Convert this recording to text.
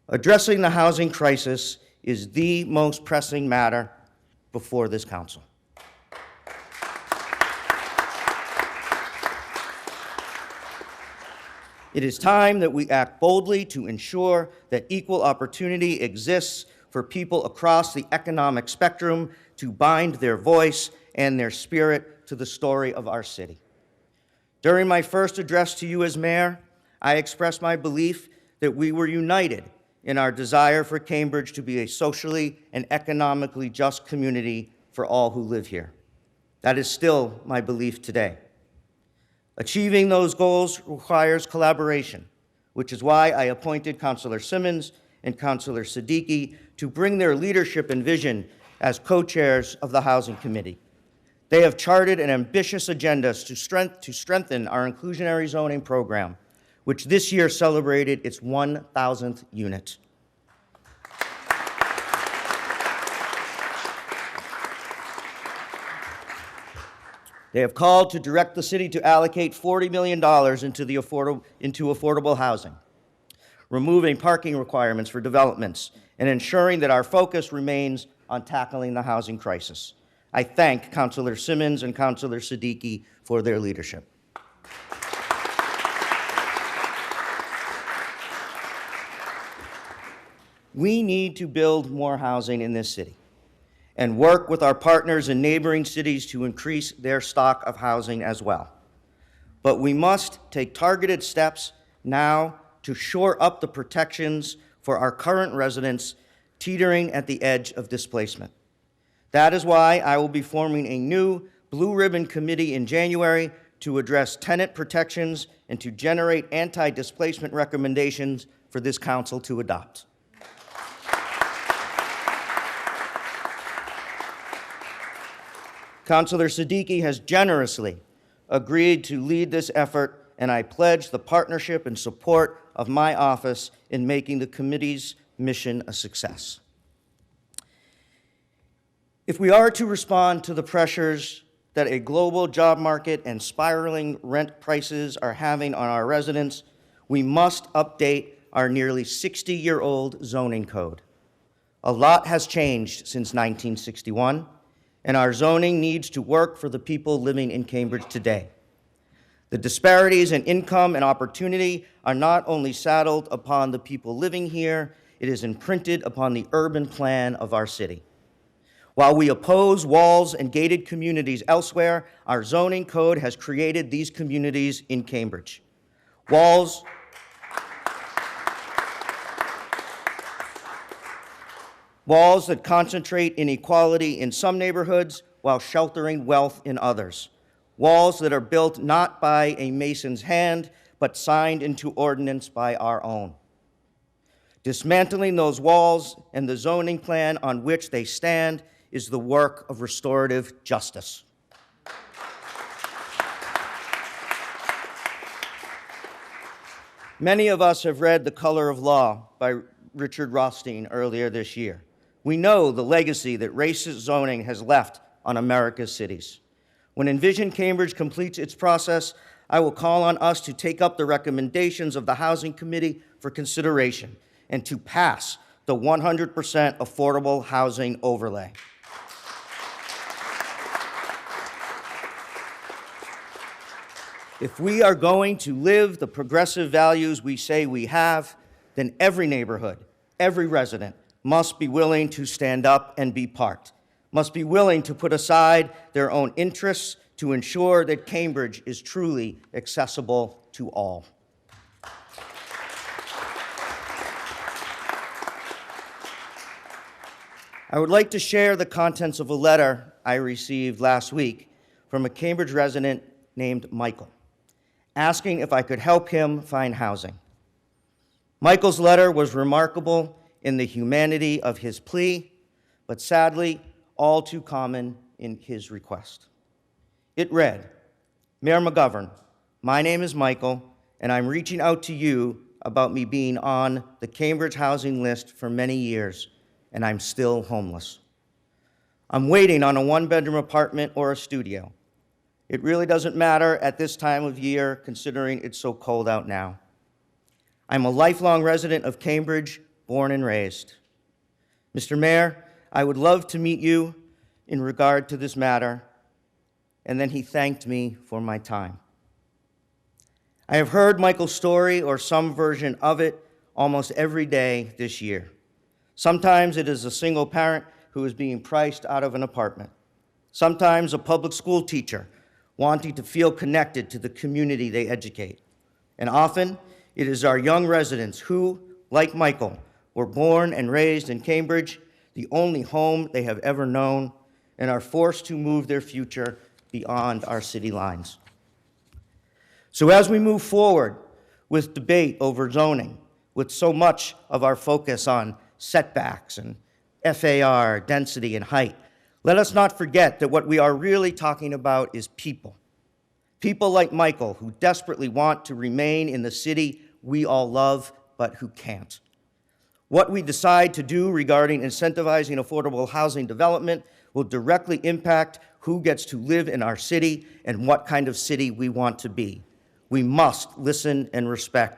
Addressing the housing crisis is the most pressing matter before this council. It is time that we act boldly to ensure that equal opportunity exists for people across the economic spectrum to bind their voice and their spirit to the story of our city. During my first address to you as mayor, I expressed my belief that we were united in our desire for Cambridge to be a socially and economically just community for all who live here. That is still my belief today. Achieving those goals requires collaboration, which is why I appointed Councilor Simmons and Councilor Siddiqui to bring their leadership and vision as co-chairs of the Housing Committee. They have charted an ambitious agenda to strengthen our inclusionary zoning program, which this year celebrated its 1,000th unit. They have called to direct the city to allocate $40 million into affordable housing, removing parking requirements for developments, and ensuring that our focus remains on tackling the housing crisis. I thank Councilor Simmons and Councilor Siddiqui for their leadership. We need to build more housing in this city and work with our partners in neighboring cities to increase their stock of housing as well. But we must take targeted steps now to shore up the protections for our current residents teetering at the edge of displacement. That is why I will be forming a new Blue Ribbon Committee in January to address tenant protections and to generate anti-displacement recommendations for this council to adopt. Councilor Siddiqui has generously agreed to lead this effort, and I pledge the partnership and support of my office in making the committee's mission a success. If we are to respond to the pressures that a global job market and spiraling rent prices are having on our residents, we must update our nearly 60-year-old zoning code. A lot has changed since 1961, and our zoning needs to work for the people living in Cambridge today. The disparities in income and opportunity are not only saddled upon the people living here, it is imprinted upon the urban plan of our city. While we oppose walls and gated communities elsewhere, our zoning code has created these communities in Cambridge. Walls that concentrate inequality in some neighborhoods while sheltering wealth in others. Walls that are built not by a mason's hand, but signed into ordinance by our own. Dismantling those walls and the zoning plan on which they stand is the work of restorative justice. Many of us have read The Color of Law by Richard Rothstein earlier this year. We know the legacy that racist zoning has left on America's cities. When Envision Cambridge completes its process, I will call on us to take up the recommendations of the Housing Committee for consideration and to pass the 100% affordable housing overlay. If we are going to live the progressive values we say we have, then every neighborhood, every resident must be willing to stand up and be part, must be willing to put aside their own interests to ensure that Cambridge is truly accessible to all. I would like to share the contents of a letter I received last week from a Cambridge resident named Michael, asking if I could help him find housing. Michael's letter was remarkable in the humanity of his plea, but sadly, all too common in his request. It read, "Mayor McGovern, my name is Michael, and I'm reaching out to you about me being on the Cambridge housing list for many years, and I'm still homeless. I'm waiting on a one-bedroom apartment or a studio. It really doesn't matter at this time of year, considering it's so cold out now. I'm a lifelong resident of Cambridge, born and raised. Mr. Mayor, I would love to meet you in regard to this matter. And then he thanked me for my time. I have heard Michael's story or some version of it almost every day this year. Sometimes it is a single parent who is being priced out of an apartment. Sometimes a public school teacher wanting to feel connected to the community they educate. And often it is our young residents who, like Michael, were born and raised in Cambridge, the only home they have ever known, and are forced to move their future beyond our city lines. So as we move forward with debate over zoning, with so much of our focus on setbacks and FAR, density and height, let us not forget that what we are really talking about is people. People like Michael who desperately want to remain in the city we all love, but who can't. What we decide to do regarding incentivizing affordable housing development will directly impact who gets to live in our city and what kind of city we want to be. We must listen and respect